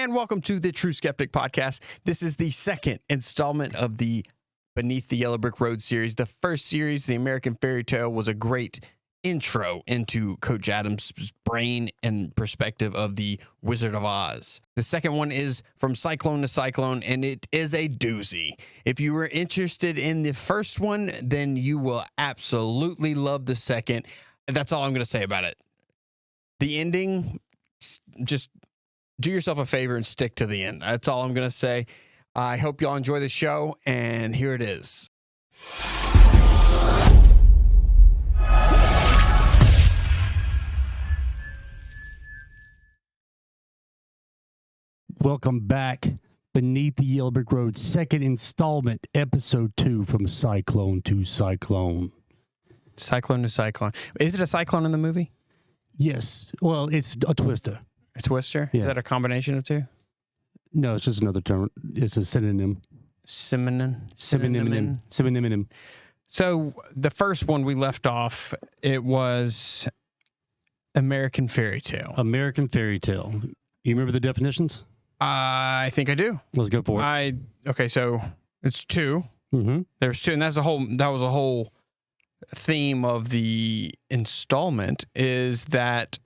and welcome to the Tru-Skeptic podcast. This is the second installment of the Beneath the Yellow Brick Road series. The first series, The American Fairy Tale, was a great intro into Coach Adams' brain and perspective of the Wizard of Oz. The second one is From Cyclone to Cyclone, and it is a doozy. If you were interested in the first one, then you will absolutely love the second. That's all I'm going to say about it. The ending, just do yourself a favor and stick to the end. That's all I'm going to say. I hope y'all enjoy the show, and here it is. Welcome back. Beneath the Yellow Brick Road, second installment, episode 2, From Cyclone to Cyclone. Cyclone to Cyclone. Is it a cyclone in the movie? Yes. Well, it's a twister. A twister? Yeah. Is that a combination of two? No, it's just another term. It's a synonym. Synonym. So the first one we left off, it was American Fairy Tale. American Fairy Tale. You remember the definitions? I think I do. Let's go for it. Okay, so it's two. Mm-hmm. There's two, and that was a whole theme of the installment, is that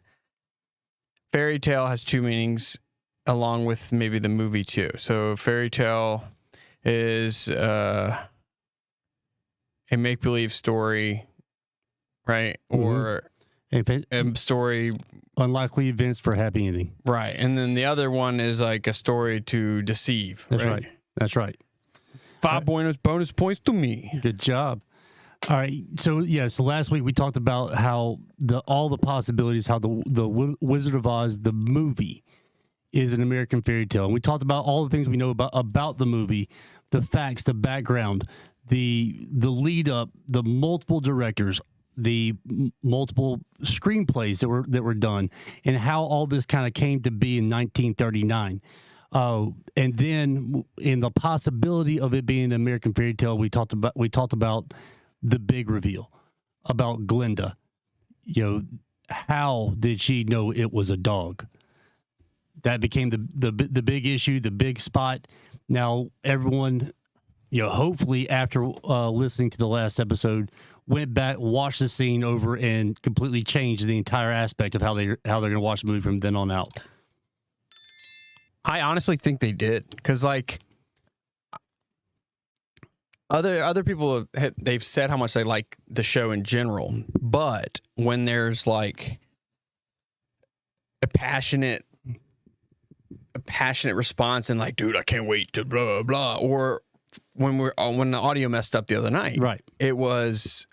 fairy tale has two meanings along with maybe the movie too. So fairy tale is a make-believe story, right? Mm-hmm. Or a story, unlikely events for a happy ending. right? And then the other one is like a story to deceive. That's right. That's right. 5 bonus points to me. Good job. All right. So so last week we talked about how all the possibilities, how the Wizard of Oz, the movie, is an American fairy tale. And we talked about all the things we know about the movie, the facts, the background, the lead up, the multiple directors, the multiple screenplays that were done, and how all this kind of came to be in 1939. And then in the possibility of it being an American fairy tale, we talked about the big reveal about Glinda. How did she know it was a dog? That became the big issue, the big spot. Now everyone, hopefully after listening to the last episode, went back, watched the scene over, and completely changed the entire aspect of how they're going to watch the movie from then on out. I honestly think they did, because like other people they've said how much they like the show in general, but when there's like a passionate response and like, dude, I can't wait to blah blah, or when the audio messed up the other night, right? It was,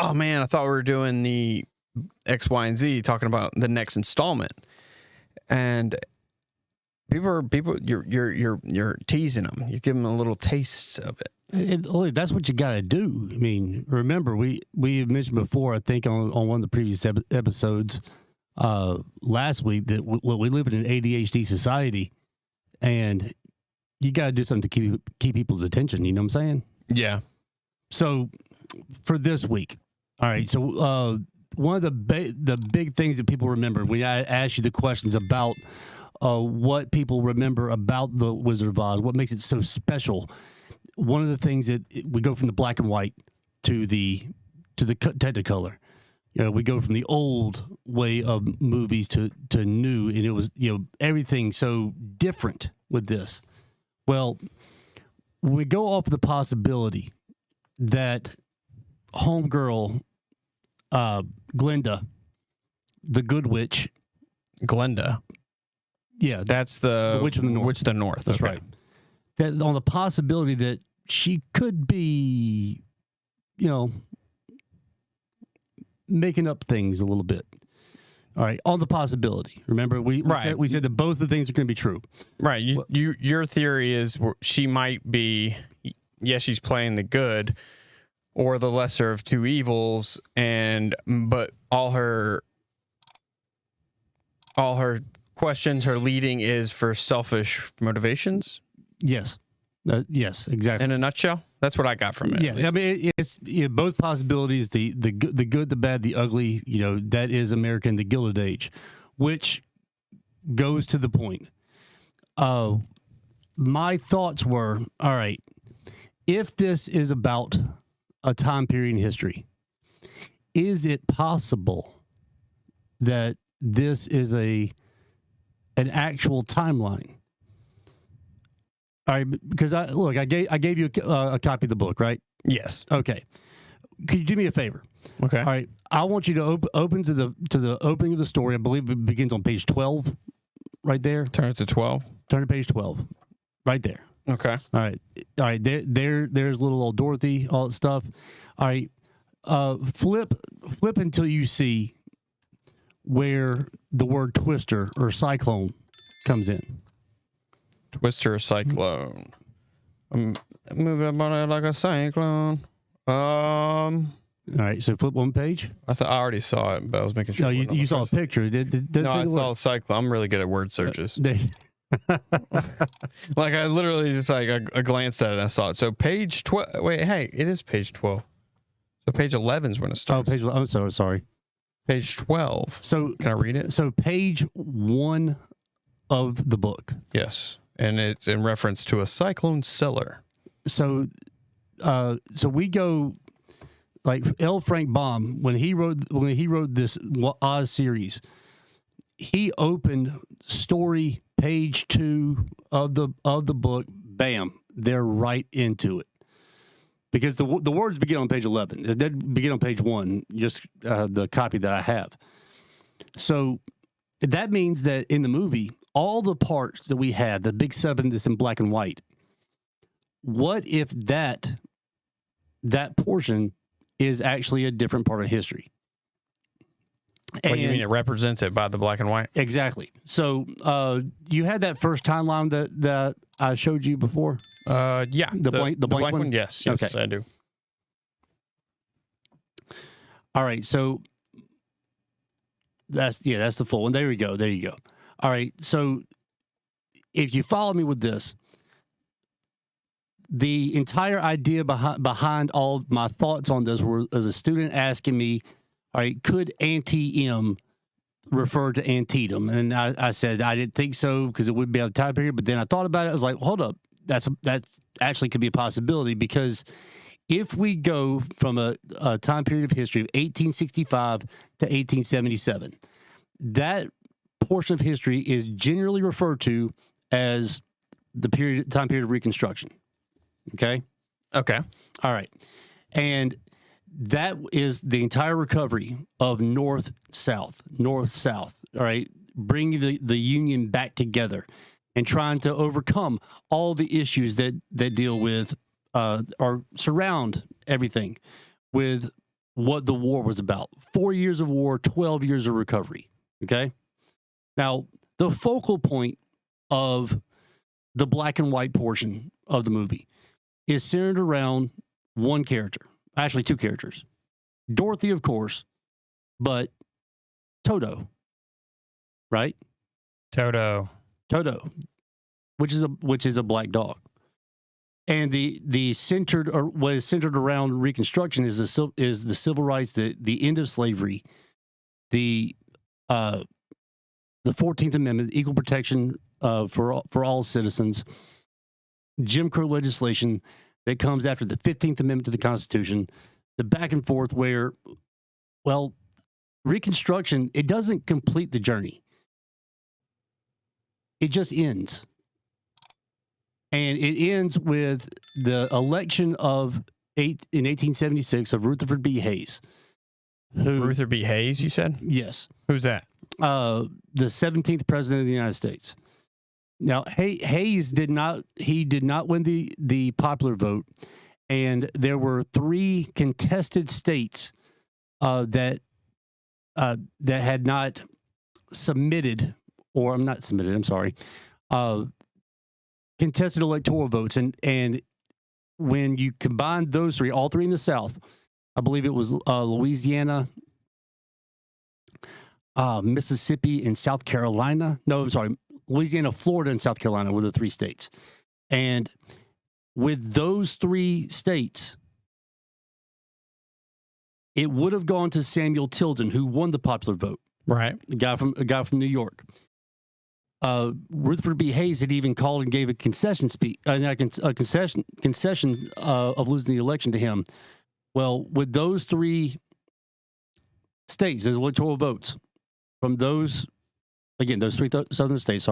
oh man, I thought we were doing the X, Y, and Z, talking about the next installment, and people, you're teasing them. You're giving them a little taste of it. That's what you got to do. I mean, remember, we mentioned before, I think on one of the previous episodes last week, that we live in an ADHD society, and you got to do something to keep people's attention. You know what I'm saying? Yeah. So for this week, all right. So one of the big things that people remember, when I asked you the questions about what people remember about the Wizard of Oz, what makes it so special. One of the things that we go from the black and white to the Technicolor. We go from the old way of movies to new, and it was everything so different with this. Well, we go off the possibility that homegirl Glinda, the Good Witch, Glinda. Yeah, that's the Witch of the North. Witch of the North. That's okay. right. That on the possibility that she could be, making up things a little bit. All right, on the possibility. Remember, we said that both the things are going to be true. Right. Your theory is she might be, yes, she's playing the good or the lesser of two evils, but all her questions, her leading is for selfish motivations. Yes. Yes, exactly. In a nutshell, that's what I got from it. Yeah, I mean, it's both possibilities: the good, the bad, the ugly. That is America in the Gilded Age, which goes to the point. My thoughts were, all right, if this is about a time period in history, is it possible that this is an actual timeline? All right, because I gave you a copy of the book, right? Yes. Okay. Could you do me a favor? Okay. All right. I want you to open to the opening of the story. I believe it begins on page 12, right there. Turn it to 12. Turn to page 12, right there. Okay. All right. There's little old Dorothy, all that stuff. All right. Flip until you see where the word twister or cyclone comes in. Twister or cyclone. I'm moving up on it like a cyclone. All right. So flip one page. I already saw it, but I was making sure. No, you saw a picture. No, I saw a cyclone. I'm really good at word searches. Like I literally just like I glanced at it and I saw it. So page 12. Wait, hey, it is page 12. So page 11 is when it starts. Oh, page. I'm so sorry. Page 12. So can I read it? So page 1 of the book. Yes, and it's in reference to a cyclone cellar. So we go like L. Frank Baum when he wrote this Oz series. He opened story page 2 of the book. Bam, they're right into it. Because the words begin on page 11. It did begin on page 1, just the copy that I have. So that means that in the movie, all the parts that we had, the big setup in this in black and white, what if that portion is actually a different part of history? What do you mean it represents it by the black and white? Exactly. So you had that first timeline that I showed you before? Yeah. The blank one? Yes, okay. I do. All right, so that's the full one. There you go. All right, so if you follow me with this, the entire idea behind all my thoughts on this were as a student asking me, all right, could anti-M refer to antietam? And I said I didn't think so because it would be out of time period. But then I thought about it. I was like, hold up, that's actually could be a possibility, because if we go from a time period of history of 1865 to 1877, that portion of history is generally referred to as the time period of Reconstruction. Okay. Okay. All right. And that is the entire recovery of North-South. All right. Bringing the Union back together and trying to overcome all the issues that deal with or surround everything with what the war was about. 4 years of war, 12 years of recovery. Okay. Now, the focal point of the black and white portion of the movie is centered around one character, actually two characters. Dorothy, of course, but Toto, right? Toto, which is a black dog. And the centered, or what is centered around Reconstruction is the civil rights, the end of slavery, the 14th Amendment, equal protection for all citizens, Jim Crow legislation that comes after the 15th Amendment to the Constitution, the back and forth where, well, Reconstruction, it doesn't complete the journey. It just ends. And it ends with the election in 1876 of Rutherford B. Hayes. Rutherford B. Hayes, you said? Yes. Who's that? The 17th president of the United States. Now, Hayes did not win the popular vote, and there were 3 contested states that had not submitted, or I'm not submitted, I'm sorry, contested electoral votes, and when you combine those 3, all 3 in the South, I believe it was Louisiana, Mississippi, and South Carolina. No, I'm sorry. Louisiana, Florida, and South Carolina were the 3 states. And with those 3 states, it would have gone to Samuel Tilden, who won the popular vote. Right. A guy from New York. Rutherford B. Hayes had even called and gave a concession speech, a concession of losing the election to him. Well, with those 3 states, those electoral votes from those 3 southern states,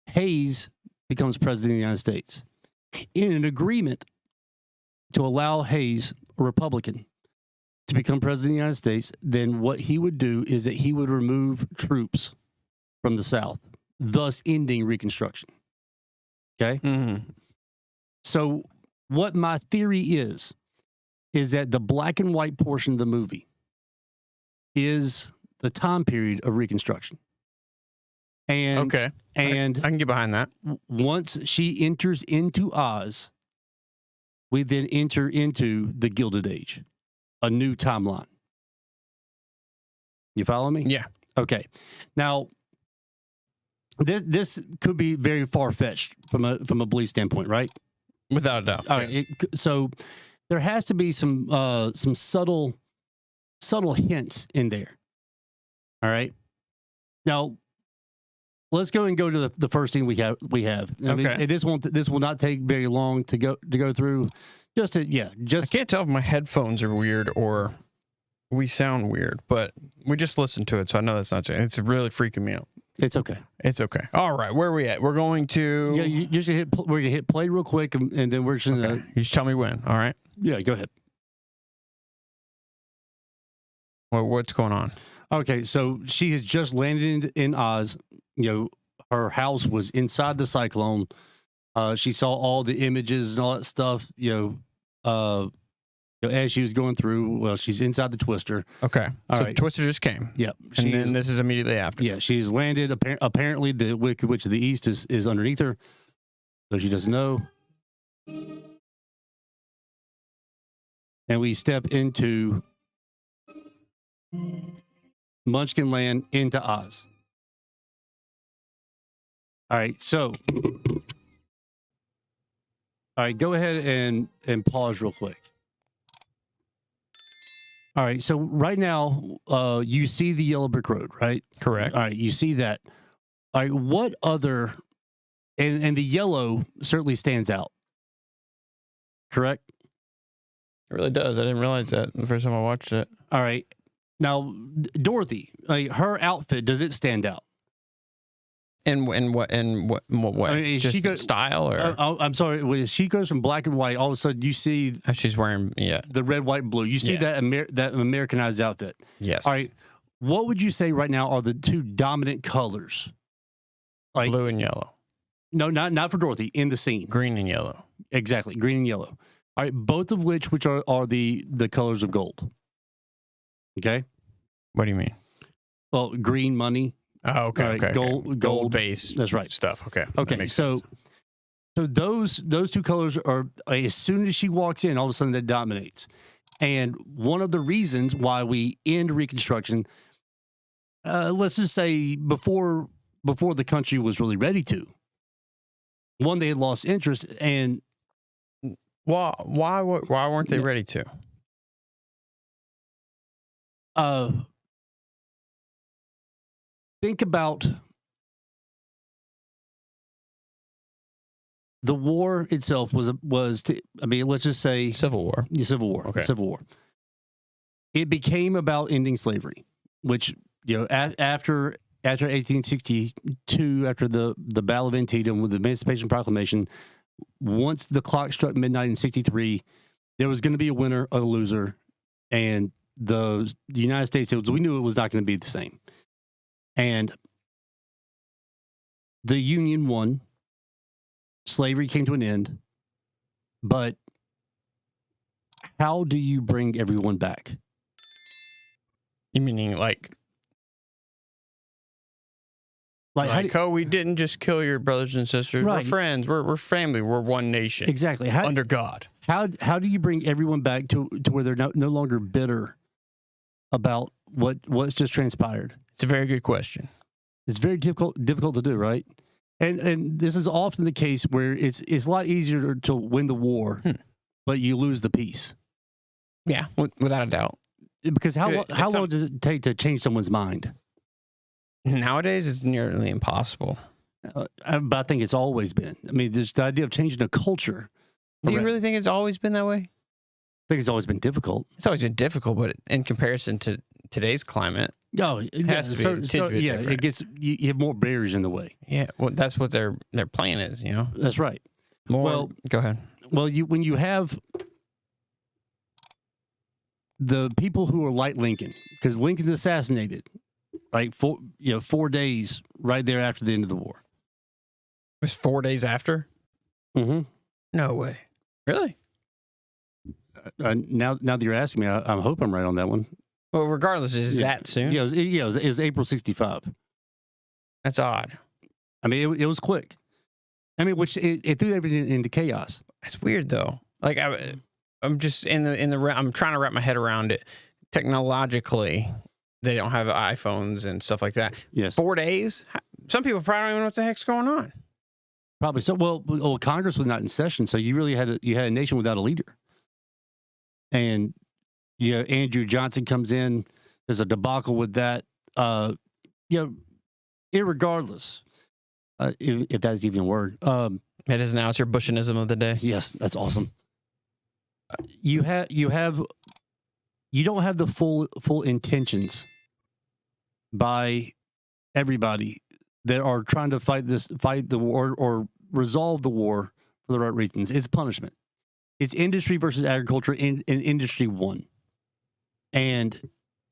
Hayes becomes president of the United States in an agreement to allow Hayes, a Republican, to become president of the United States. Then what he would do is that he would remove troops from the South, thus ending Reconstruction. Okay? Mm-hmm. So what my theory is that the black and white portion of the movie is the time period of Reconstruction. And okay. And I can get behind that. Once she enters into Oz, we then enter into the Gilded Age, a new timeline. You follow me? Yeah. Okay. Now, this could be very far-fetched from a belief standpoint, right? Without a doubt. All right. So there has to be some subtle hints in there. All right. Now, let's go to the first thing we have. I mean, Okay. this will not take very long to go through. I can't tell if my headphones are weird or we sound weird, but we just listened to it, so I know that's not. It's really freaking me out. It's okay. It's okay. All right, where are we at? We're going to. Yeah, you just we're gonna hit play real quick, and then we're just gonna. Okay. You just tell me when. All right. Yeah, go ahead. What's going on? Okay, so she has just landed in Oz. You know, her house was inside the cyclone. She saw all the images and all that stuff. As she was going through. Well, she's inside the twister. Okay, all so right. Twister just came. Yep, and then this is immediately after. Yeah, she's landed. Apparently, the Wicked Witch of the East is underneath her, so she doesn't know. And we step into Munchkin Land into Oz. All right, so go ahead and pause real quick. All right, so right now, you see the yellow brick road, right? Correct. All right, you see that. All right, what other, and the yellow certainly stands out, correct? It really does. I didn't realize that the first time I watched it. All right, now Dorothy, like her outfit, does it stand out? In what way? I mean, just she goes, style, or I'm sorry, when she goes from black and white, all of a sudden you see she's wearing the red, white, and blue. You see that Americanized outfit. Yes. All right, what would you say right now are the 2 dominant colors? Like blue and yellow. No, not for Dorothy in the scene. Green and yellow. Exactly, green and yellow. All right, both of which are the colors of gold. Okay. What do you mean? Well, green money. Oh, okay. Right, Okay. gold base. That's right. Stuff. Okay. Okay. So those 2 colors are, as soon as she walks in, all of a sudden that dominates. And one of the reasons why we end Reconstruction, let's just say before the country was really ready to. One, they had lost interest, and why weren't they ready to? Think about the war itself let's just say Civil War. The Civil War. Okay. Civil War. It became about ending slavery, which, after 1862, after the Battle of Antietam with the Emancipation Proclamation, once the clock struck midnight in 63, there was going to be a winner, a loser, and the United States, we knew it was not going to be the same. And the Union won. Slavery came to an end. But how do you bring everyone back? You meaning like we didn't just kill your brothers and sisters. Right. We're friends. We're family. We're one nation. Exactly. Under God. How do you bring everyone back to where they're no longer bitter about what's just transpired? It's a very good question. It's very difficult to do, right? And this is often the case where it's a lot easier to win the war, but you lose the peace. Yeah, without a doubt. Because how long does it take to change someone's mind? Nowadays, it's nearly impossible. But I think it's always been. I mean, there's the idea of changing a culture. Do you really think it's always been that way? I think it's always been difficult. It's always been difficult, but in comparison to today's climate, Oh, it has to be a bit different. it gets you have more barriers in the way. yeah, well, that's what their plan is. You know, That's right. more. Well- Go ahead. Well, when you have the people who are like Lincoln, because Lincoln's assassinated, like 4 days right there after the end of the war. It was 4 days after. Mm-hmm. No way. Really? Now that you're asking me, I hope I'm right on that one. Well, regardless, is that soon? Yeah, it was April 65. That's odd. I mean, it was quick. I mean, which it threw everything into chaos. That's weird though. Like I'm just I'm trying to wrap my head around it. Technologically, they don't have iPhones and stuff like that. Yes. 4 days? Some people probably don't even know what the heck's going on. Probably so. Well, Congress was not in session, so you really had a nation without a leader. And Andrew Johnson comes in. There's a debacle with that. Irregardless, if that's even a word. It is now. It's your Bushianism of the day. Yes, that's awesome. You don't have the full intentions by everybody that are trying to fight the war or resolve the war for the right reasons. It's punishment. It's industry versus agriculture in industry one. And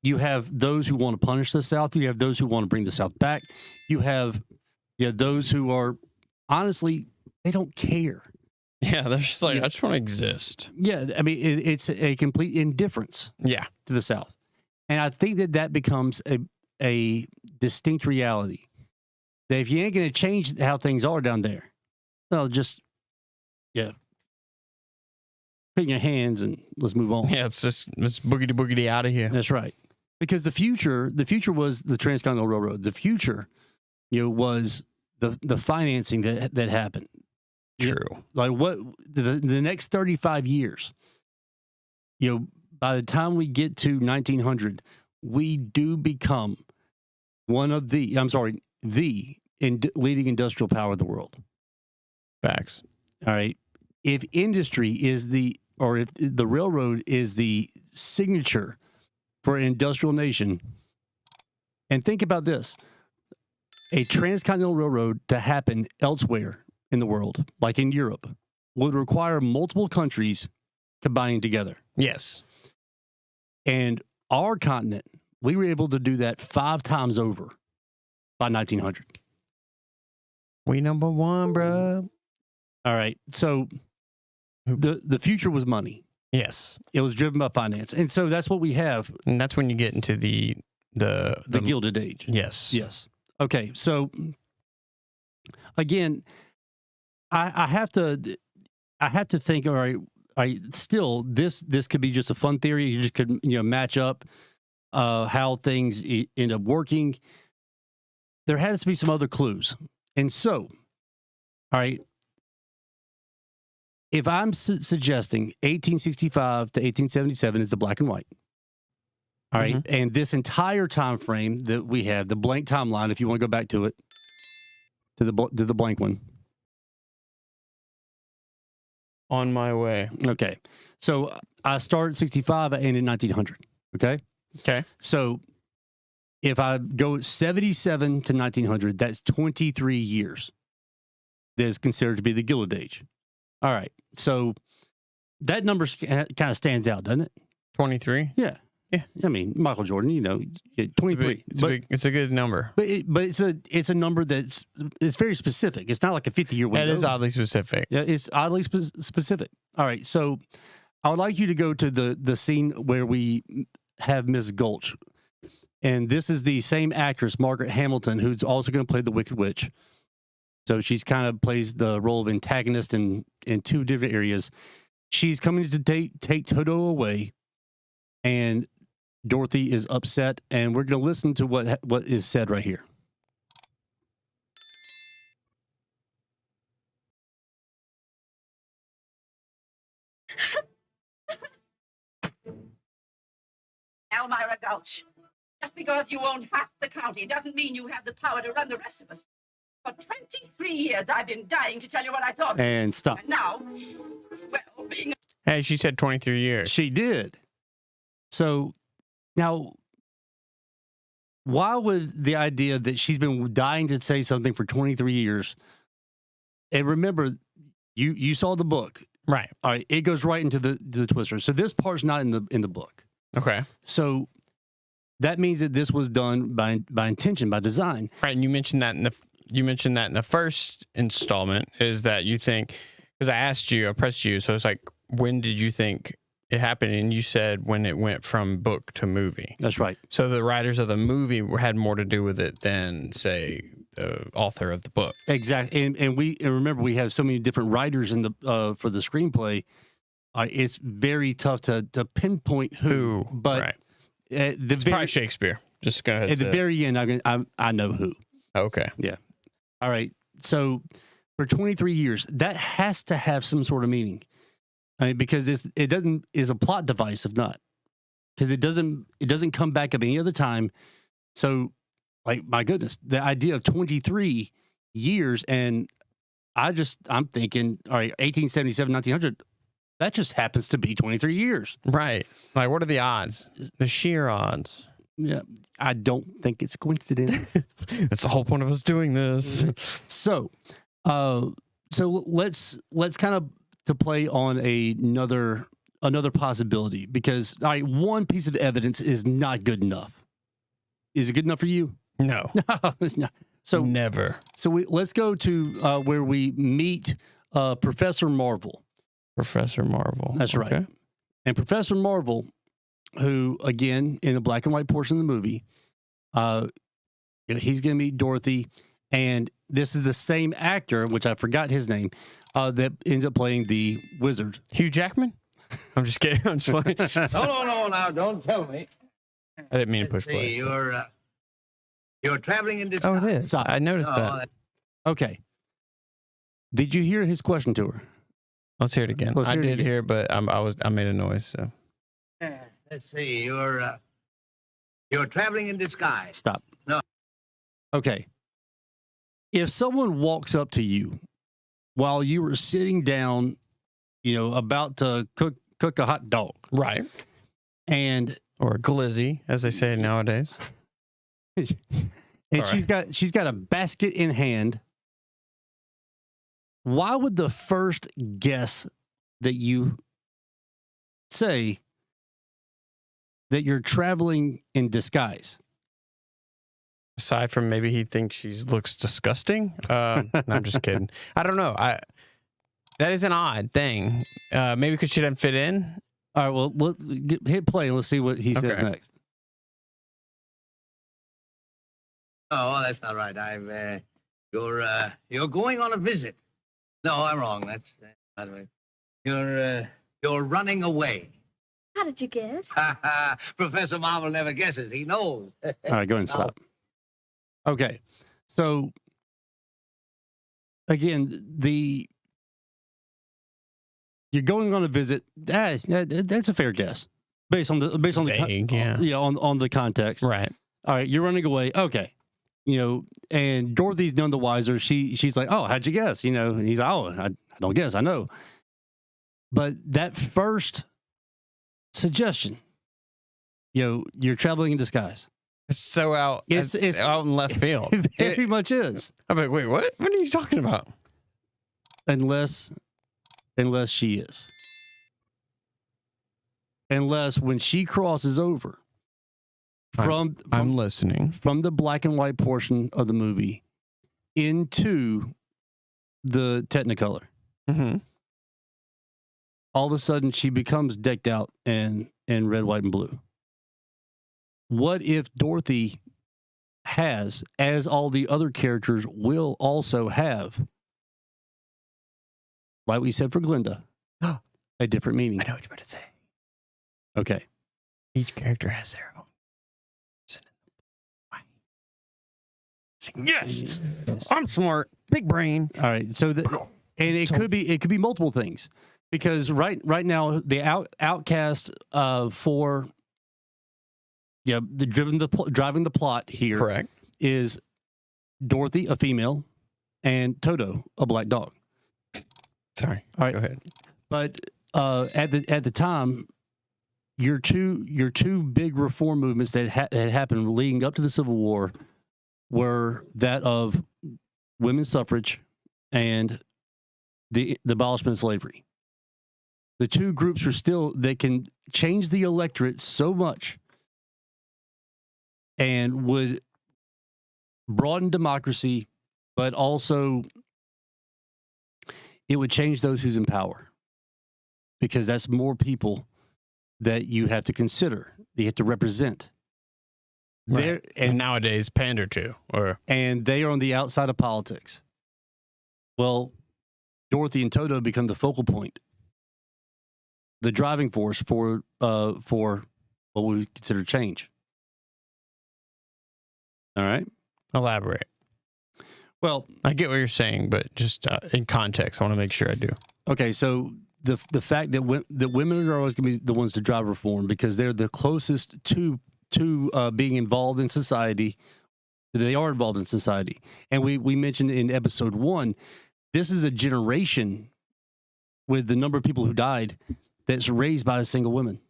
you have those who want to punish the South. You have those who want to bring the South back. You have those who are, honestly, they don't care. Yeah, they're just like, I just want to exist. Yeah, I mean, it's a complete indifference Yeah. to the South. And I think that becomes a distinct reality. That if you ain't going to change how things are down there, well, just, put in your hands and let's move on. Yeah, it's boogity out of here. That's right. Because the future was the Transcontinental Railroad. The future, was the financing that happened. True. Like what the next 35 years, by the time we get to 1900, we do become the leading industrial power of the world. Facts. All right. If industry if the railroad is the signature for an industrial nation, and think about this, a transcontinental railroad to happen elsewhere in the world, like in Europe, would require multiple countries combining together. Yes. And our continent, we were able to do that 5 times over by 1900. We number one, bro. All right. So the future was money. Yes. It was driven by finance. And so that's what we have. And that's when you get into the Gilded Age. Yes. Yes. Okay. So again, I have to think, all right, still this could be just a fun theory. You just could, match up how things end up working. There has to be some other clues. And so, all right, if I'm suggesting 1865 to 1877 is the black and white, all right, and this entire time frame that we have, the blank timeline, if you want to go back to it, to the blank one. On my way. Okay, so I started 65, I ended 1900. Okay. Okay. So if I go 77 to 1900, that's 23 years. That is considered to be the Gilded Age. All right. So that number kind of stands out, doesn't it? 23? Yeah. Yeah. I mean, Michael Jordan, 23. It's a good number. But it's a number it's very specific. It's not like a 50-year window. It is oddly specific. Yeah, it's oddly specific. All right. So I would like you to go to the scene where we have Miss Gulch. And this is the same actress, Margaret Hamilton, who's also going to play the Wicked Witch. So she's kind of plays the role of antagonist in 2 different areas. She's coming to take Toto away, and Dorothy is upset. And we're going to listen to what is said right here. Elmira Gulch, Just because you own half the county doesn't mean you have the power to run the rest of us. For 23 years, I've been dying to tell you what I thought. And stop. And now, well, being... Hey, she said 23 years. She did. So now, why would the idea that she's been dying to say something for 23 years, and remember, you saw the book. Right. All right, it goes right into the twister. So this part's not in the book. Okay. So that means that this was done by intention, by design. Right, and you mentioned that in the first installment, is that you think, because I pressed you, so it's like, when did you think it happened? And you said when it went from book to movie. That's right. So the writers of the movie had more to do with it than, say, the author of the book. Exactly. And remember, we have so many different writers in the for the screenplay. It's very tough to pinpoint who. But right. It's probably Shakespeare. Just go ahead. At the very end, I know who. Okay. Yeah. All right. So for 23 years, that has to have some sort of meaning. I mean, because is a plot device if not, because it doesn't come back up any other time. So, like, my goodness, the idea of 23 years, and I'm thinking, all right, 1877, 1900, that just happens to be 23 years. Right. Like, what are the odds? The sheer odds. Yeah. I don't think it's a coincidence. That's the whole point of us doing this. So let's kind of to play on another possibility, because all right, one piece of evidence is not good enough. Is it good enough for you? No. No, it's not. So never. So let's go to where we meet Professor Marvel. Professor Marvel. That's okay. right. And Professor Marvel, who again in the black and white portion of the movie, he's going to meet Dorothy, and this is the same actor, which I forgot his name, that ends up playing the wizard. Hugh Jackman? I'm just kidding. I'm just playing. No, now, don't tell me. I didn't mean to push play. You're traveling in disguise. Oh, it is. Stop. I noticed that. Okay. Did you hear his question to her? Let's hear it again. I did hear, but I made a noise. So let's see. You're traveling in disguise. Stop. No. Okay. If someone walks up to you while you were sitting down, about to cook a hot dog, right, or a glizzy, as they say nowadays, and she's got a basket in hand, why would the first guess that you say that you're traveling in disguise? Aside from maybe he thinks she looks disgusting. No, I'm just kidding. I don't know. That is an odd thing. Maybe because she doesn't fit in. All right. Well, hit play and let's see what he says next. Oh, that's not right. You're going on a visit. No, I'm wrong. That's by the way. You're running away. How did you guess? Professor Marvel never guesses. He knows. All right, go ahead and stop. Okay. So again, you're going on a visit. That's a fair guess based on the on the context. Right. All right, you're running away. Okay. And Dorothy's none the wiser. She's like, "Oh, how'd you guess?" And he's like, "Oh, I don't guess. I know." But that first suggestion, you're traveling in disguise. It's so out. It's out in left field. It very much is. I'm like, wait, what? What are you talking about? Unless she is. Unless when she crosses over from I'm listening, from the black and white portion of the movie into the Technicolor. Mm-hmm. All of a sudden she becomes decked out in red, white, and blue. What if Dorothy has, as all the other characters will also have, like we said for Glinda, a different meaning? I know what you're about to say. Okay. Each character has their own. Yes, I'm smart, big brain. All right. So, could be multiple things, because right now the outcast for Yeah, driving the plot here Correct. is Dorothy, a female, and Toto, a black dog. Sorry. All right. Go ahead. But at the time, your two big reform movements that had happened leading up to the Civil War were that of women's suffrage and the abolishment of slavery. The two groups are still, they can change the electorate so much and would broaden democracy, but also it would change those who's in power, because that's more people that you have to consider, you have to represent. Right. And nowadays pander to, and they are on the outside of politics. Well, Dorothy and Toto become the focal point, the driving force for what we consider change. All right. Elaborate. Well, I get what you're saying, but just in context, I want to make sure I do. Okay, so the fact that women are always going to be the ones to drive reform because they're the closest to being involved in society. They are involved in society, and we mentioned in episode 1, this is a generation with the number of people who died that's raised by a single woman.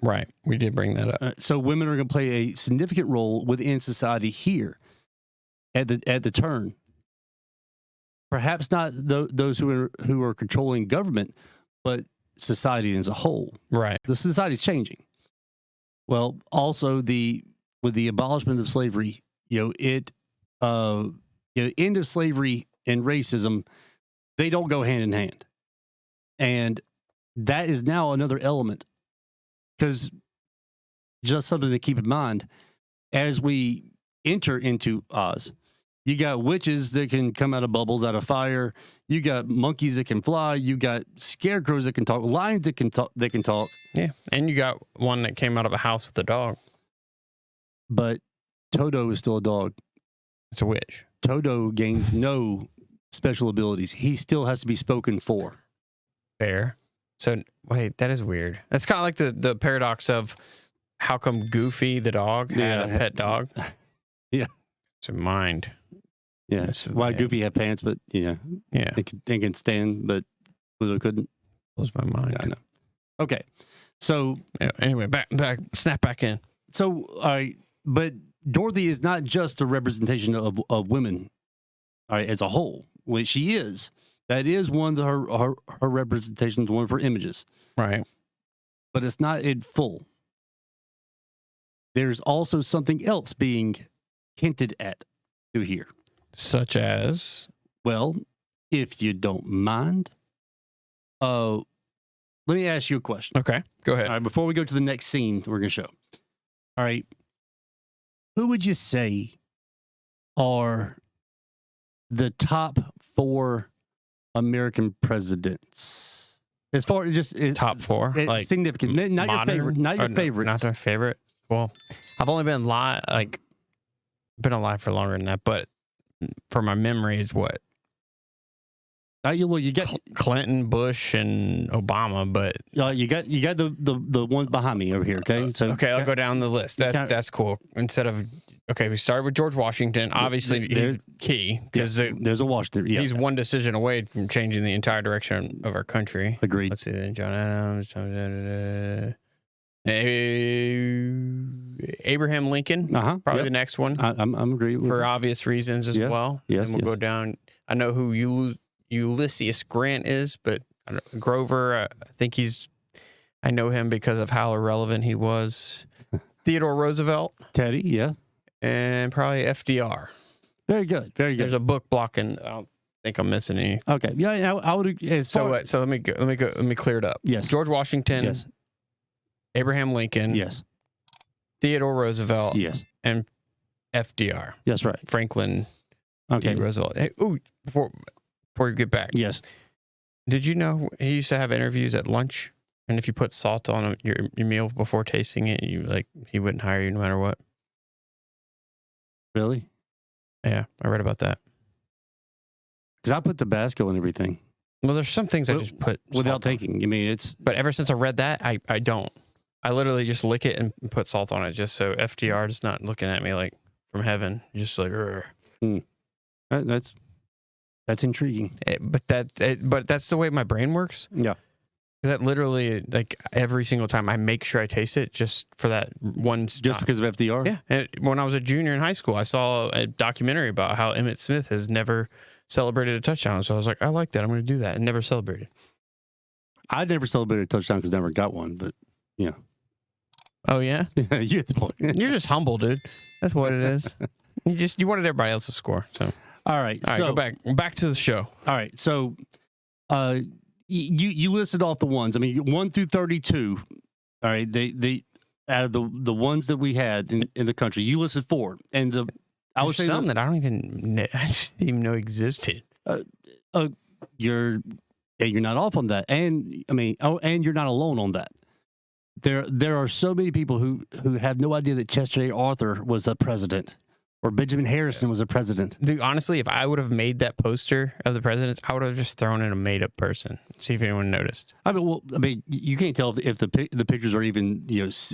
Right, we did bring that up. So women are going to play a significant role within society here at the turn. Perhaps not those who are controlling government, but society as a whole. Right. The society is changing. Well, also with the abolishment of slavery, end of slavery and racism, they don't go hand in hand, and that is now another element. Because just something to keep in mind as we enter into Oz. You got witches that can come out of bubbles, out of fire. You got monkeys that can fly. You got scarecrows that can talk. Lions that can talk. Yeah, and you got one that came out of a house with a dog. But Toto is still a dog. It's a witch. Toto gains no special abilities. He still has to be spoken for. Fair. So wait, that is weird. That's kind of like the paradox of how come Goofy the dog had a pet dog. Yeah, it's a mind. Yeah, why Goofy had pants, but yeah, they can stand, but Pluto couldn't. Blows my mind. Yeah, I know. Okay, so anyway, snap back in. So all right, but Dorothy is not just a representation of women, all right, as a whole. Which she is. That is one of her representations, one of her images. Right. But it's not in full. There's also something else being hinted at through here. Such as? Well, if you don't mind, let me ask you a question. Okay, go ahead. All right, before we go to the next scene we're going to show. All right. Who would you say are the top 4 American presidents? As far as just top 4, like significant, not modern, your favorite, not your favorite, not their favorite. Well, I've only been alive for longer than that, but for my memory is what you get Clinton, Bush, and Obama, but you got the one behind me over here. Okay, so I'll go down the list. That's cool. Instead of we started with George Washington. Obviously, he's key because there's a Washington. Yeah. He's one decision away from changing the entire direction of our country. Agreed. Let's see, John Adams, Abraham Lincoln. Probably the next one. I'm agreeing with for obvious reasons as well. Yes, and we'll go down. I know who Ulysses Grant is, but Grover. I know him because of how irrelevant he was. Theodore Roosevelt. Teddy, yeah. And probably FDR. Very good. Very good. There's a book blocking. I don't think I'm missing any. Okay. Yeah, I would. So let me clear it up. Yes. George Washington. Yes. Abraham Lincoln. Yes. Theodore Roosevelt. Yes. And FDR. That's right. Franklin. Okay. D. Roosevelt. Hey, before you get back. Yes. Did you know he used to have interviews at lunch, and if you put salt on your meal before tasting it, he wouldn't hire you no matter what. Really? Yeah, I read about that. Because I put Tabasco and everything. Well, there's some things I just put without taking. I mean, it's. But ever since I read that, I don't. I literally just lick it and put salt on it, just so FDR is not looking at me like from heaven, just like. That's intriguing. But that's the way my brain works. Yeah. That literally, like every single time, I make sure I taste it just for that one. Just because of FDR. Yeah. And when I was a junior in high school, I saw a documentary about how Emmitt Smith has never celebrated a touchdown. So I was like, I like that. I'm going to do that, and never celebrated. I never celebrated a touchdown because I never got one. But yeah. Oh yeah. You get the point. You're just humble, dude. That's what it is. You wanted everybody else to score. So all right. Go back to the show. All right. So, you listed off the ones. I mean, 1 through 32. All right. They out of the ones that we had in the country, you listed 4, and I would say some that I didn't even know existed. You're not off on that, and I mean, and you're not alone on that. There are so many people who have no idea that Chester A. Arthur was a president. Or Benjamin Harrison was a president. Dude, honestly, if I would have made that poster of the presidents, I would have just thrown in a made-up person. See if anyone noticed. I mean, you can't tell if the pictures are even,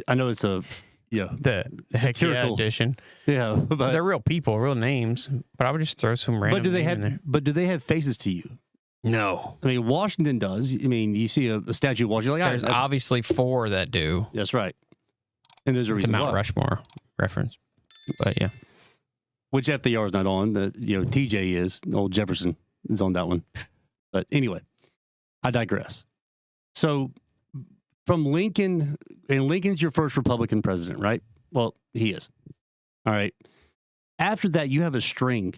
I know it's a, the heck yeah edition. Yeah, but they're real people, real names. But I would just throw some random. But do they have faces to you? No. I mean, Washington does. I mean, you see a statue of Washington. There's obviously 4 that do. That's right. And there's a reason why. It's a Mount why. Rushmore reference. But yeah. Which FDR is not on. TJ is. Old Jefferson is on that one. But anyway, I digress. So from Lincoln, and Lincoln's your first Republican president, right? Well, he is. All right. After that, you have a string.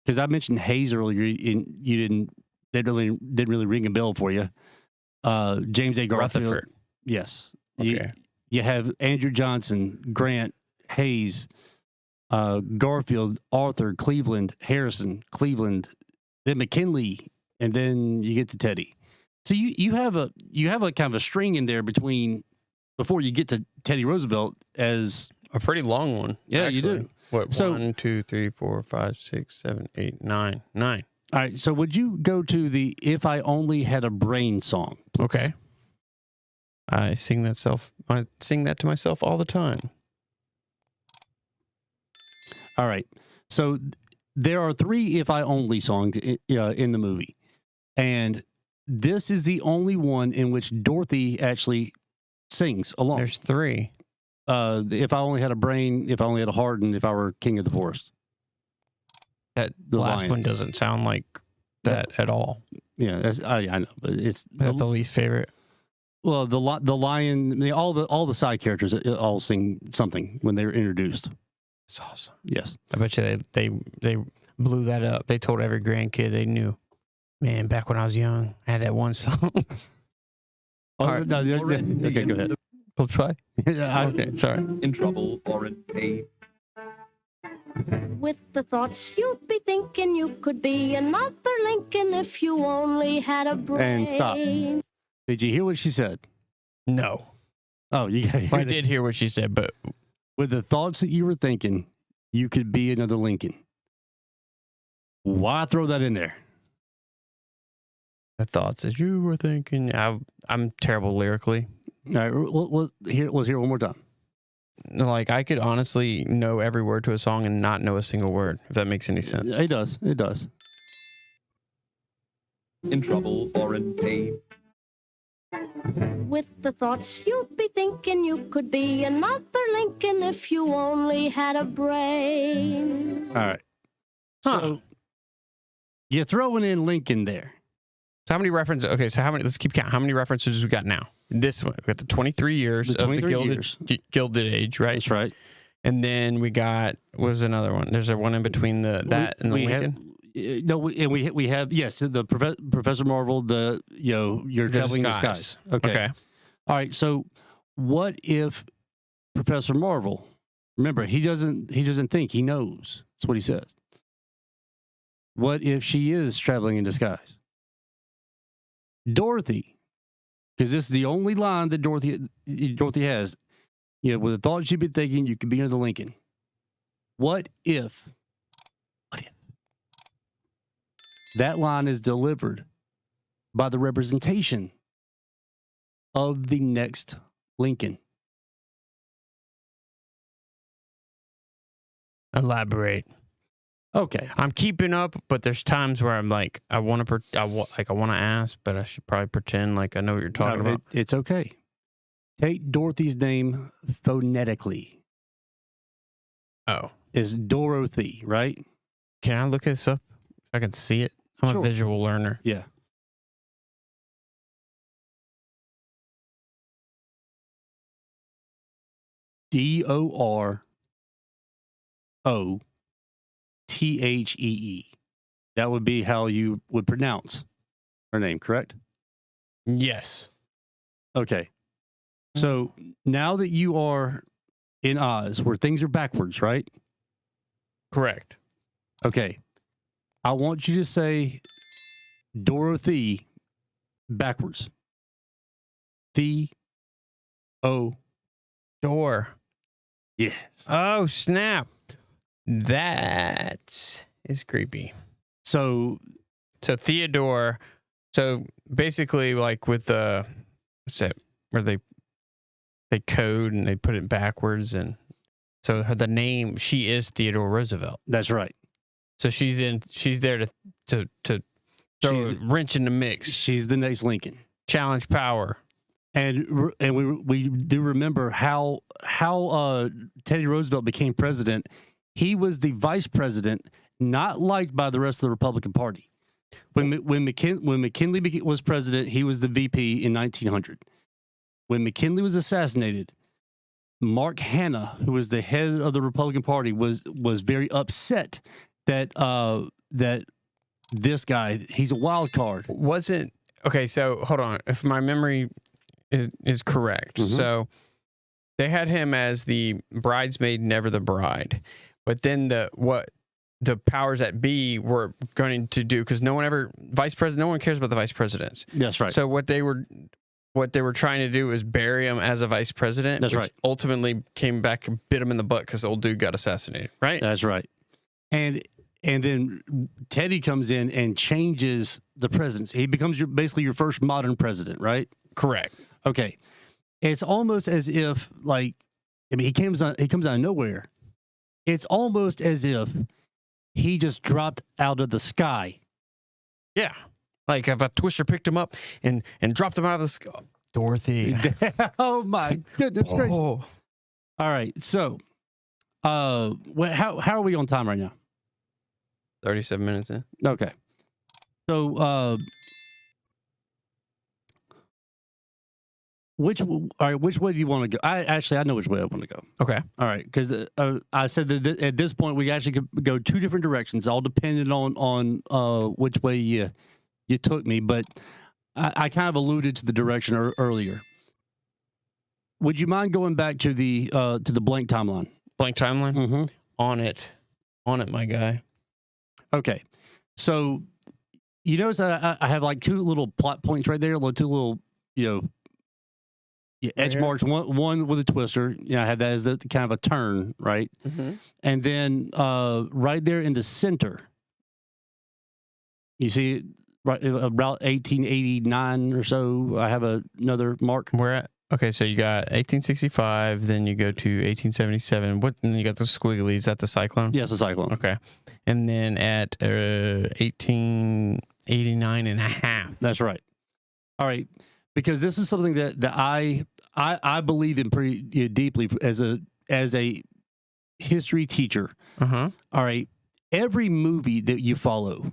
Because I mentioned Hayes earlier, and that didn't really ring a bell for you. James A. Garfield. Rutherford. Yes. Okay. You have Andrew Johnson, Grant, Hayes, Garfield, Arthur, Cleveland, Harrison, Cleveland, then McKinley, and then you get to Teddy. So you have a kind of a string in there before you get to Teddy Roosevelt as a pretty long one. Yeah, actually. you do. What? So, 1, 2, 3, 4, 5, 6, 7, 8, 9. 9. All right. So would you go to the "If I Only Had a Brain" song? Please? Okay. I sing that to myself all the time. All right. So there are 3 "If I Only" songs in the movie. And this is the only one in which Dorothy actually sings along. There's 3. If I only had a brain, if I only had a heart, and if I were king of the forest. The last lion. one doesn't sound like that at all. Yeah, I know, but it's That's the least favorite. Well, the lion, all the side characters all sing something when they're introduced. It's awesome. Yes, I bet you they blew that up. They told every grandkid they knew. Man, back when I was young, I had that one song. All right. No, okay, go ahead. We'll try. Okay, sorry. In trouble or in pain. With the thoughts you'd be thinking you could be another Lincoln if you only had a brain. And stop. Did you hear what she said? No. Oh, you got I did hear what she said, but with the thoughts that you were thinking, you could be another Lincoln. Why throw that in there? the thoughts that you were thinking. I'm terrible lyrically. All right, let's hear it one more time. Like, I could honestly know every word to a song and not know a single word, if that makes any sense. It does. It does. In trouble or in pain. With the thoughts you'd be thinking you could be another Lincoln if you only had a brain. All right. So you're throwing in Lincoln there. So how many references? Okay, so let's keep count. How many references we got now? This one, we got the 23 years of the Gilded Age, right? That's right. And then we got, what was another one? There's a one in between and the Lincoln. We have yes, the Professor Marvel, you're traveling in disguise. Okay. All right. So what if Professor Marvel? Remember, he doesn't think, he knows. That's what he says. What if she is traveling in disguise? Dorothy, because this is the only line that Dorothy has. With the thoughts you've been thinking, you could be another Lincoln. What if that line is delivered by the representation of the next Lincoln Elaborate. Okay. I'm keeping up, but there's times where I'm like, I want to ask, but I should probably pretend like I know what you're talking about. It's okay. Take Dorothy's name phonetically. Oh, Is Dorothy, right? can I look this up? If I can see it. I'm Sure. a visual learner. Yeah. Dorothee. That would be how you would pronounce her name, correct? Yes. Okay. So now that you are in Oz, where things are backwards, right? Correct. Okay. I want you to say Dorothy backwards. Door. Yes. Oh, snap. That is creepy. So Theodore. So basically, like with the what's that? Where they code and they put it backwards, and so the name, she is Theodore Roosevelt. that's right. So she's there to throw a wrench in the mix, She's the next Lincoln. challenge power. And we do remember how Teddy Roosevelt became president. He was the vice president, not liked by the rest of the Republican Party. When McKinley was president, he was the VP in 1900. When McKinley was assassinated, Mark Hanna, who was the head of the Republican Party, was very upset that this guy, he's a wild card. Wasn't okay. So hold on, if my memory is correct. Mhm. So they had him as the bridesmaid, never the bride. But then what the powers that be were going to do, because no one cares about the vice presidents. That's right. So what they were trying to do was bury him as a vice president. That's which right. Ultimately came back and bit him in the butt because the old dude got assassinated. Right. That's right. And then Teddy comes in and changes the presidency. He becomes basically your first modern president, right? Correct. Okay. It's almost as if, like, I mean, he comes out of nowhere. It's almost as if he just dropped out of the sky. Yeah. Like if a twister picked him up and dropped him out of the sky. Dorothy. Oh my goodness gracious. Oh. All right. So, how are we on time right now? 37 minutes in. Okay. So, which way do you want to go? I know which way I want to go. Okay. All right, because I said that at this point we actually could go two different directions, all depending on which way you took me. But I kind of alluded to the direction earlier. Would you mind going back to the blank timeline? Blank timeline? Mm-hmm. On it, my guy. Okay, so you notice I have like two little plot points right there, two little edge here? marks. One with a twister. I had that as the kind of a turn, right? Mm-hmm. And then right there in the center, you see right about 1889 or so. I have another mark. We're at, okay, so you got 1865, then you go to 1877. And then you got the squiggly. Is that the Cyclone? Yes, a cyclone. Okay. And then at 1889 and a half. That's right. All right, because this is something that I believe in pretty deeply as a history teacher. Uh-huh. All right, every movie that you follow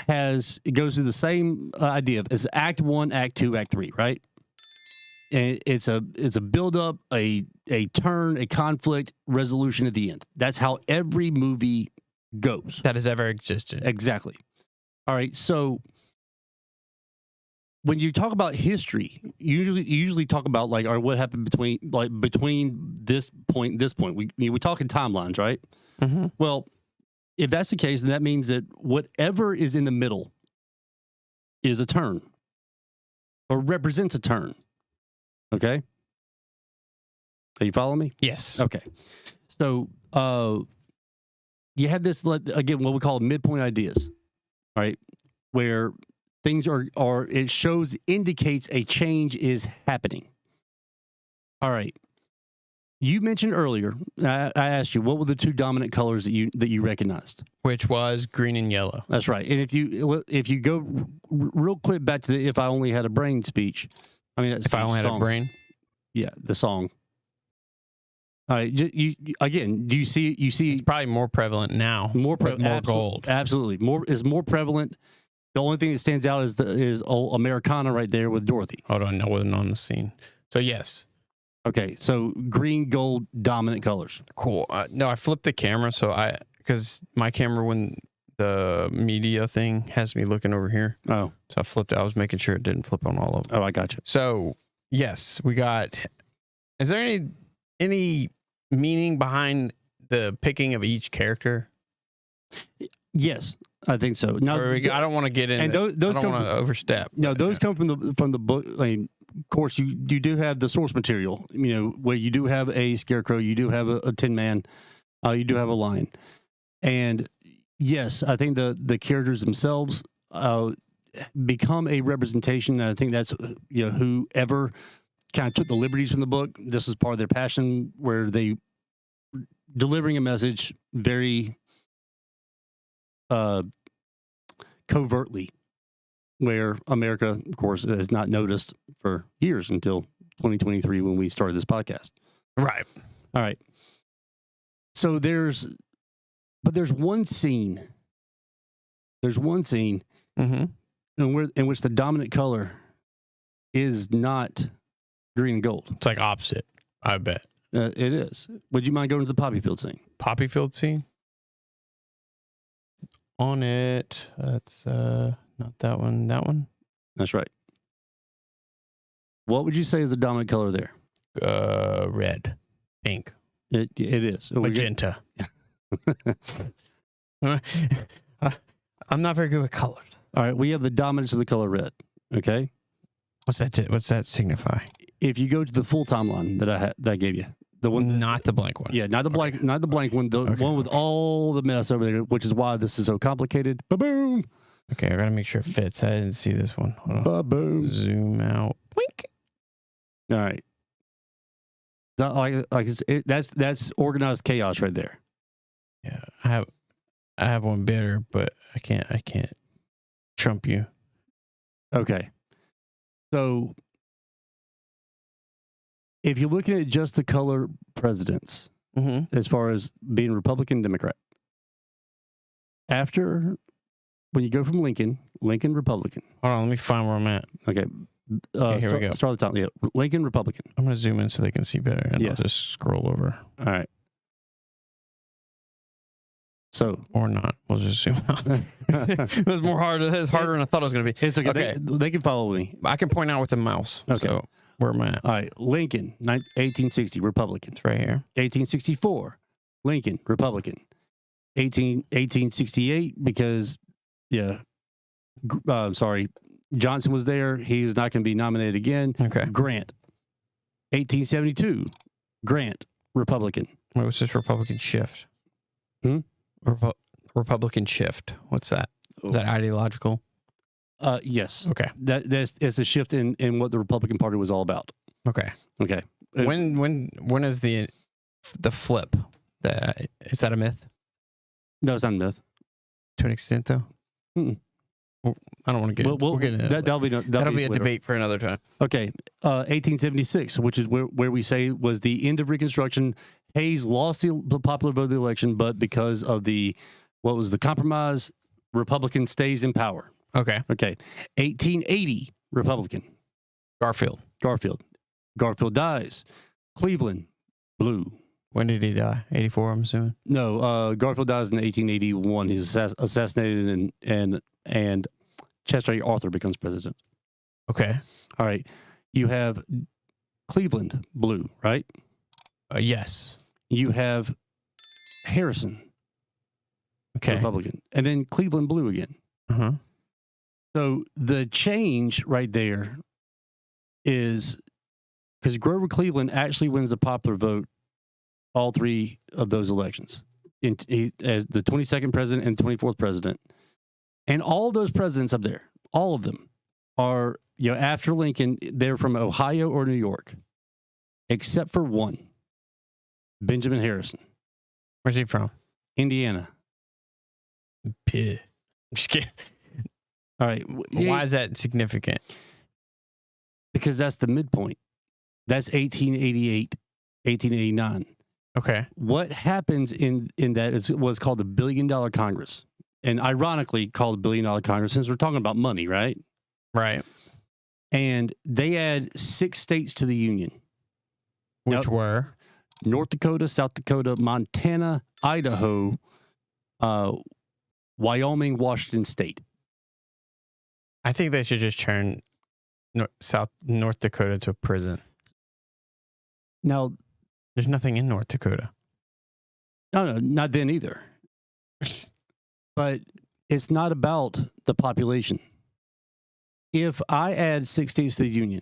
it goes through the same idea as Act 1, Act 2, Act 3, right? And it's a build up, a turn, a conflict, resolution at the end. That's how every movie goes. That has ever existed. Exactly. All right, so when you talk about history, you usually talk about like, all right, what happened between this point and this point. We talk in timelines, right? Mm-hmm. Well, if that's the case, then that means that whatever is in the middle is a turn or represents a turn. Okay? Are you following me? Yes. Okay. So you have this, again, what we call midpoint ideas, right? Where things indicates a change is happening. All right. You mentioned earlier, I asked you, what were the two dominant colors that you recognized? Which was green and yellow. That's right. And if you go real quick back to the "If I Only Had a Brain" speech, I mean, that's If I only had a brain. Yeah, the song. All right, you again. Do you see? You see, It's probably more prevalent now. more gold. Absolutely, more prevalent. The only thing that stands out is old Americana right there with Dorothy. Hold on, I wasn't on the scene. So yes, Okay, so green, gold, dominant colors. cool. No, I flipped the camera because my camera, when the media thing has me looking over here, Oh, so I flipped it. I was making sure it didn't flip on all of them. oh, I got you. So yes, we got. Is there any meaning behind the picking of each character? Yes, I think so. Now, I don't want to get in. and those I don't come want to overstep. No, those come from the book. I mean, of course, you do have the source material. You know, where you do have a scarecrow, you do have a Tin Man, you do have a lion, and yes, I think the characters themselves become a representation. And I think that's whoever kind of took the liberties from the book. This is part of their passion, where they delivering a message very covertly, where America, of course, has not noticed for years until 2023 when we started this podcast. Right. All right. So there's one scene. There's one scene Mm-hmm. in which the dominant color is not green and gold. It's like opposite. I bet. It is. Would you mind going to the poppy field scene? Poppy field scene. On it. That's not that one. That one. That's right. What would you say is the dominant color there? Red, pink, It is. So magenta. I'm not very good with colors. All right, we have the dominance of the color red. Okay, What's that signify? if you go to the full timeline that I gave you, the one, Not the blank one. yeah, not the blank one, the Okay. one with all the mess over there, which is why this is so complicated. Ba-boom, Okay, I gotta make sure it fits. I didn't see this one. Hold on. ba-boom. Zoom out. Blink. All right, that's organized chaos right there. Yeah, I have one better, but I can't trump you. Okay, so if you're looking at just the color presidents, Mm-hmm. as far as being Republican, Democrat. After, when you go from Lincoln, Republican. Hold on, let me find where I'm at. Okay. Here we go. Start at the top. Yeah. Lincoln, Republican. I'm gonna zoom in so they can see better, and Yeah. I'll just scroll over, All right. So or not. We'll just zoom out. It was more hard. It's harder than I thought it was gonna be. it's okay. Okay. They can follow me. I can point out with the mouse. Okay. So where am I at? All right. Lincoln, 1860, Republican. It's right here. 1864, Lincoln, Republican. 1868, because, Johnson was there. He was not going to be nominated again. Okay. Grant. 1872, Grant, Republican. Wait, what's this Republican shift? Hmm? Republican shift. What's that? Is that ideological? Yes. Okay. That's a shift in what the Republican Party was all about. Okay. Okay. When is the flip? Is that a myth No, it's not a myth. to an extent though? Mm-mm. Well, I don't want to get. We'll get into that. that'll be a later. debate for another time. Okay. 1876, which is where we say was the end of Reconstruction. Hayes lost the popular vote of the election, but because of what was the compromise, Republican stays in power. Okay. Okay. 1880, Republican. Garfield. Garfield dies. Cleveland, blue. When did he die? 84, I'm assuming. No, Garfield dies in 1881. He's assassinated, and Chester A. Arthur becomes president. Okay. All right. You have Cleveland, blue, right? Yes. You have Harrison, Okay. Republican, and then Cleveland, blue again. Uh-huh. So the change right there is because Grover Cleveland actually wins the popular vote all three of those elections as the 22nd president and 24th president. And all of those presidents up there, all of them are, after Lincoln, they're from Ohio or New York, except for one. Benjamin Harrison, Where's he from? Indiana. I'm just kidding. All right. Why is that significant? Because that's the midpoint. That's 1888, 1889. Okay. What happens in that is what's called the $1 billion Congress. And ironically called the $1 billion Congress since we're talking about money, right? Right. And they add 6 states to the Union. Which were? North Dakota, South Dakota, Montana, Idaho, Wyoming, Washington State. I think they should just turn North Dakota to a prison. Now, There's nothing in North Dakota. no, not then either. But it's not about the population. If I add 6 states to the Union,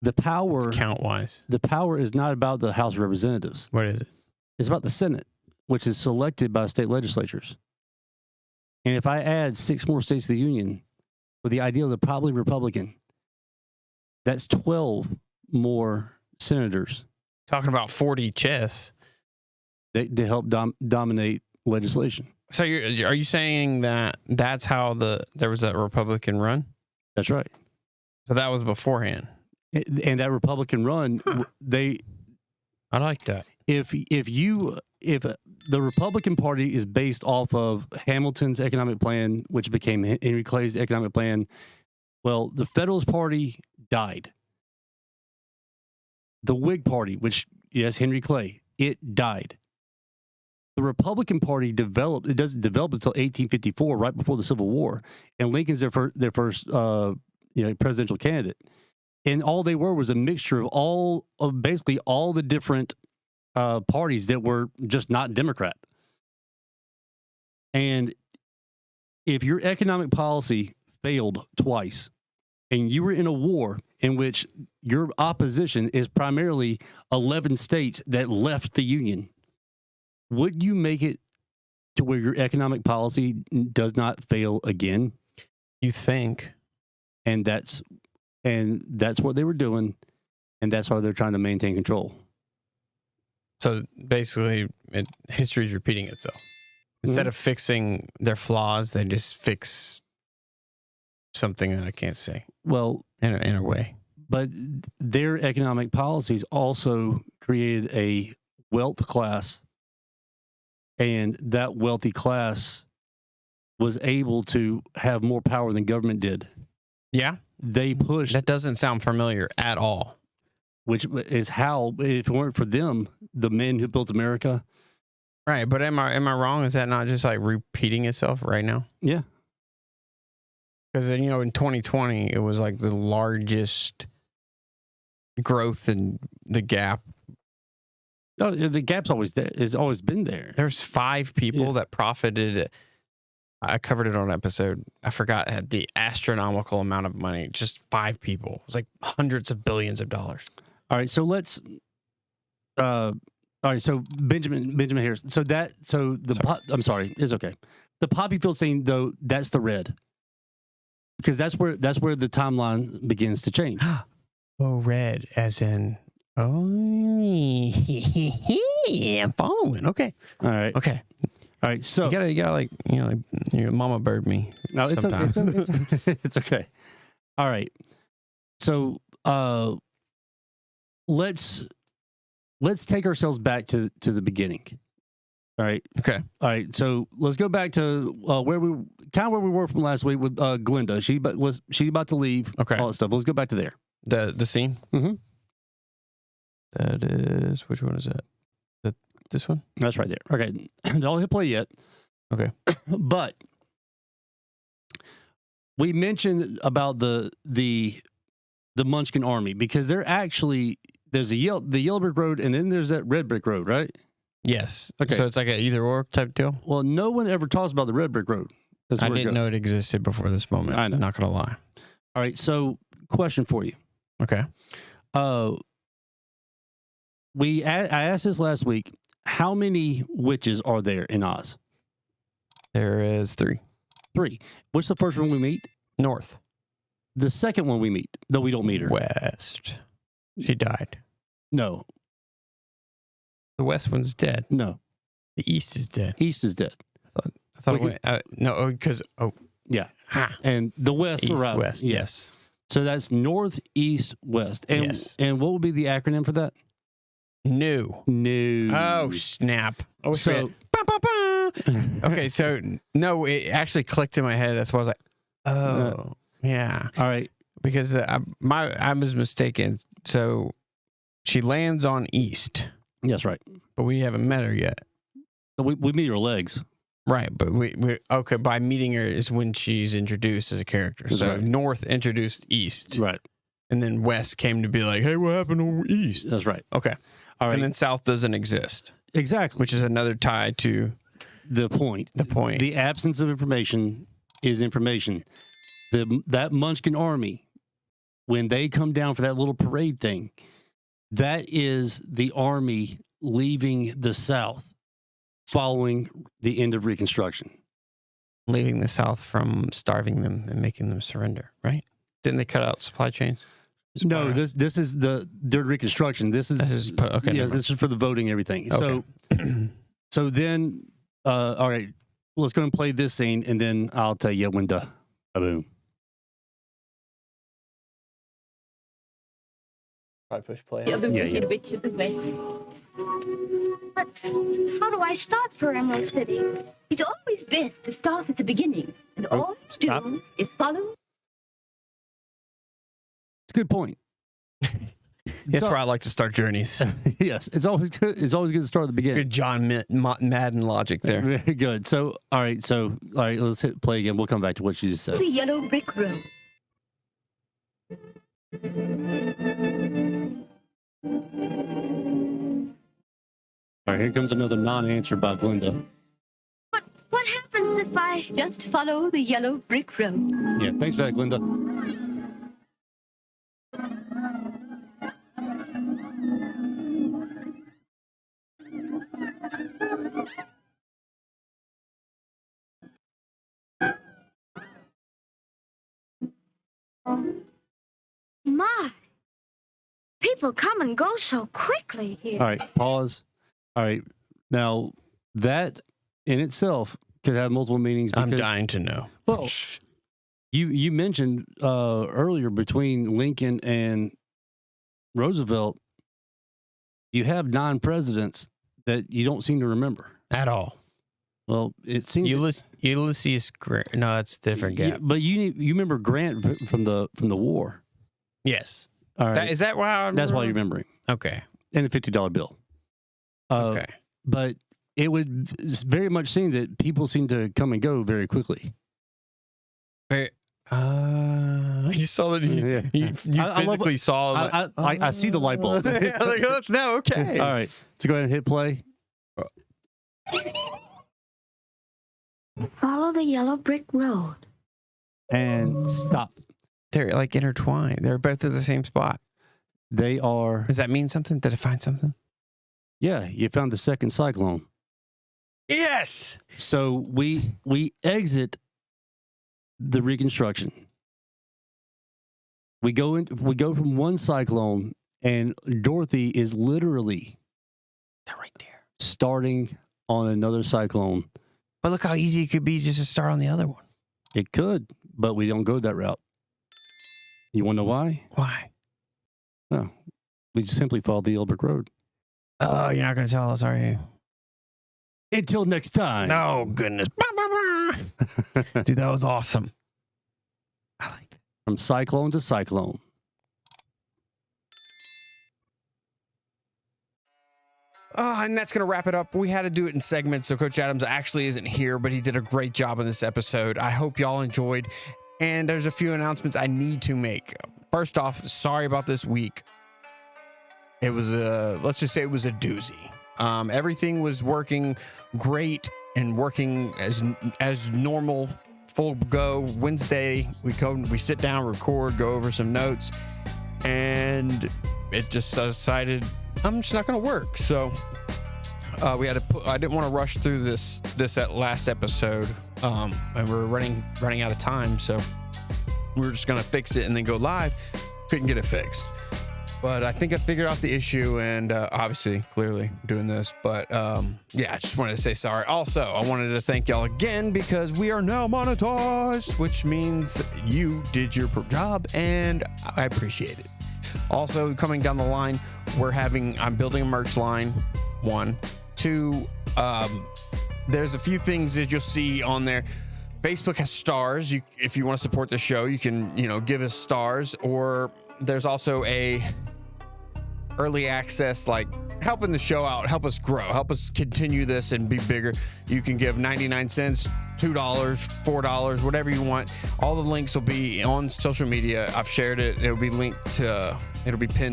the power Count-wise. the power is not about the House of Representatives. What is it? It's about the Senate, which is selected by state legislatures. And if I add 6 more states to the Union with the idea of the probably Republican, that's 12 more senators Talking about 40 chess. to help dominate legislation. So are you saying that that's how there was a Republican run? That's right. So that was beforehand. And that Republican run, I like that. if the Republican Party is based off of Hamilton's economic plan, which became Henry Clay's economic plan, well, the Federalist Party died. The Whig Party, which, yes, Henry Clay, it died. The Republican Party developed. It doesn't develop until 1854, right before the Civil War, and Lincoln's their first presidential candidate. And all they were was a mixture of basically all the different parties that were just not Democrat. And if your economic policy failed twice, and you were in a war in which your opposition is primarily 11 states that left the Union, would you make it to where your economic policy does not fail again? You think. And that's what they were doing, and that's why they're trying to maintain control. So basically, history is repeating itself. Instead of fixing their flaws, they just fix something that I can't say. Well, in a way. But their economic policies also created a wealth class, and that wealthy class was able to have more power than government did. Yeah. They pushed. That doesn't sound familiar at all. Which is how, if it weren't for them, the men who built America. Right, but am I wrong? Is that not just like repeating itself right now? Yeah. Because, in 2020, it was like the largest growth in the gap. No, the gap's always there. It's always been there. There's 5 people that profited. I covered it on an episode. I forgot, had the astronomical amount of money. Just 5 people. It was like hundreds of billions of dollars. All right, so let's. All right, so Benjamin Harrison. I'm sorry, it's okay. The poppy field scene, though, that's the red, because that's where the timeline begins to change. Oh, red, as in I'm following. Okay, all right, okay, all right. So you gotta like mama bird me. No, it's okay. It's okay. All right, so let's take ourselves back to the beginning. All right. Okay. All right. So let's go back to where we were from last week with Glinda. She's about to leave. Okay. All that stuff. Let's go back to there. The scene. Mm-hmm. That is, which one is that? This one? That's right there. Okay. Don't hit play yet. Okay. But we mentioned about the Munchkin Army, because there's the Yellow Brick Road, and then there's that Red Brick Road, right? Yes. Okay. So it's like an either or type deal. Well, no one ever talks about the Red Brick Road. I didn't know it existed before this moment. I know. I'm not gonna lie. All right. So, question for you. Okay. I asked this last week. How many witches are there in Oz? There is 3. 3. What's the first one we meet? North. The second one we meet, though we don't meet her. West. She died. No. The west one's dead. No, The east is dead. east is dead. I thought We it went, no, because Yeah, ha, and the west east, around. west. Yeah. Yes. So that's north, east, west. And, Yes. And what would be the acronym for that? New. No. Oh snap! I wish we So, had- Ba, ba, ba. Okay, so no, it actually clicked in my head. That's why I was like, oh, yeah, all right. because I was mistaken. So she lands on east, That's right. but we haven't met her yet. We meet her legs. Right, but we okay. By meeting her is when she's introduced as a character. That's So right. north introduced east, Right. and then west came to be like, hey, what happened over east? That's right. Okay, All right. and then south doesn't exist, Exactly. which is another tie to the point. the point. The absence of information is information. That Munchkin army, when they come down for that little parade thing, that is the army leaving the South following the end of Reconstruction. Leaving the South from starving them and making them surrender, right? Didn't they cut out supply chains? No, this is during Reconstruction. This is Okay. yeah, never this is for the voting and everything. Okay. So then, all right, let's go and play this scene, and then I'll tell you when to boom. Probably push play. You're the Yeah, wicked witch of the west. But how do I start for Emerald City? It's always best to start at the beginning, and Oh, all you stop. do is follow. It's a good point. That's all- where I like to start journeys. Yes, it's always good. It's always good to start at the beginning. Good John Madden logic there. Very good. So, all right, let's hit play again. We'll come back to what you just said. The yellow brick road. All right, here comes another non-answer by Glenda. But what happens if I... Just follow the yellow brick road. Yeah, thanks for that, Glenda. My, people come and go so quickly here. All right, pause. All right, now that in itself could have multiple meanings. I'm because- dying to know. Well, you mentioned earlier between Lincoln and Roosevelt, you have 9 presidents that you don't seem to remember. At all. Well, it seems Ulysses Grant. No, that's a different Yeah, gap. but you remember Grant from the war. Yes. All right, Is that why? that's why you remember him, Okay. and the $50 bill. Okay. But it would very much seem that people seem to come and go very quickly. Very, you saw that. Yeah. You I love- physically saw. I see the light bulb. Yeah, like, oh, it's now okay. All right, so go ahead and hit play. Follow the yellow brick road. And stop. They're like intertwined. They're both at the same spot. They are. Does that mean something? Did I find something? Yeah, you found the second cyclone. Yes. So we exit the Reconstruction. We go from one cyclone, and Dorothy is literally They're right there. starting on another cyclone. But look how easy it could be just to start on the other one. It could, but we don't go that route. You want to know why? Why? No, we just simply follow the Yellow Brick Road. Oh, you're not going to tell us, are you? Until next time. Oh, goodness. Dude, that was awesome. I like that. From cyclone to cyclone. And that's going to wrap it up. We had to do it in segments, so Coach Adams actually isn't here, but he did a great job in this episode. I hope y'all enjoyed. And there's a few announcements I need to make. First off, sorry about this week. It was let's just say it was a doozy. Everything was working great and working as normal, full go. Wednesday, we sit down, record, go over some notes, and it just decided I'm just not going to work. So we had to I didn't want to rush through this last episode, and we're running out of time, so we were just going to fix it and then go live. Couldn't get it fixed. But I think I figured out the issue, and obviously, clearly doing this. But yeah, I just wanted to say sorry. Also, I wanted to thank y'all again because we are now monetized, which means you did your job, and I appreciate it. Also, coming down the line, I'm building a merch line. 1, 2. There's a few things that you'll see on there. Facebook has stars. If you want to support the show, you can, give us stars. Or there's also a early access, like helping the show out, help us grow, help us continue this and be bigger. You can give 99 cents, $2, $4, whatever you want. All the links will be on social media. I've shared it. It'll be pinned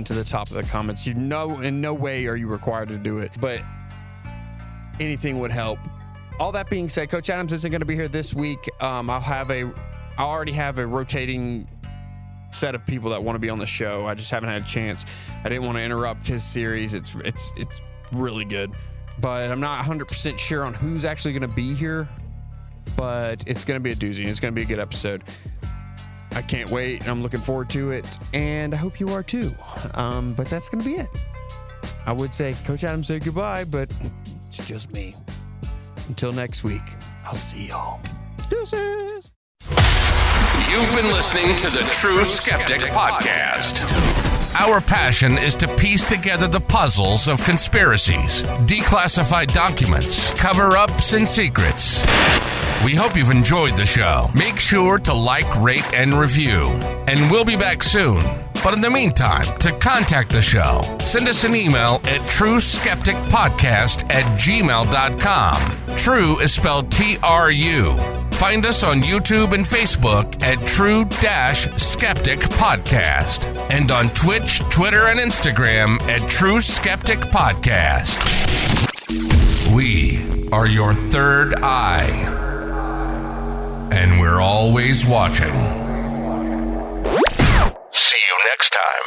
to the top of the comments. In no way are you required to do it, but anything would help. All that being said, Coach Adams isn't going to be here this week. I already have a rotating set of people that want to be on the show. I just haven't had a chance. I didn't want to interrupt his series. It's really good, but I'm not 100% sure on who's actually going to be here, but it's going to be a doozy. It's going to be a good episode. I can't wait. I'm looking forward to it, and I hope you are too. But that's going to be it. I would say Coach Adams said goodbye, but it's just me. Until next week, I'll see y'all. Deuces. You've been listening to the Tru-Skeptic podcast. Our passion is to piece together the puzzles of conspiracies, declassified documents, cover-ups, and secrets. We hope you've enjoyed the show. Make sure to like, rate, and review. And we'll be back soon. But in the meantime, to contact the show, send us an email at truskepticpodcast@gmail.com. True is spelled T-R-U. Find us on YouTube and Facebook at Tru-Skeptic Podcast. And on Twitch, Twitter, and Instagram at Tru-Skeptic Podcast. We are your third eye. And we're always watching. See you next time.